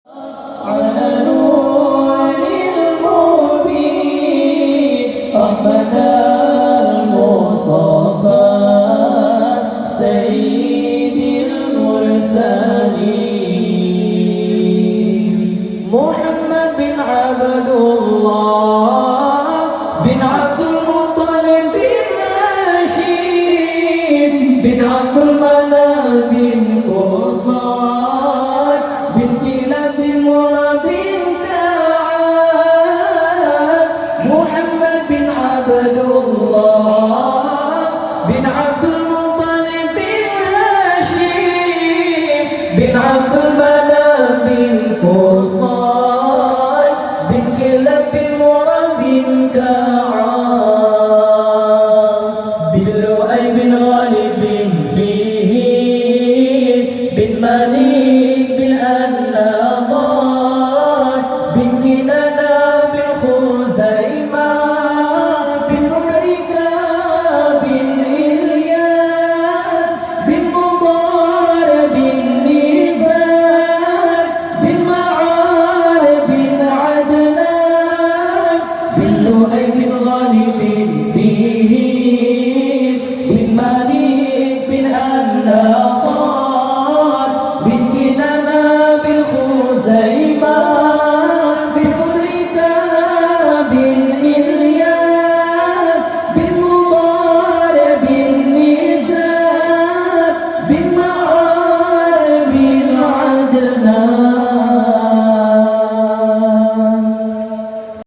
على نور المبين أحمد المصطفى سيد المرسلين محمد بن عبد الله بن عبد المطلب بن هاشم بن عبد المناف بن قصي بن كلاب بن مراد بن كعب محمد بن عبد الله بن عبد المطلب بن هاشم بن عبد المناف بن قصي بن كلاب بن مراد بن كعب بن لؤي بن غالب بن فيه بن مالك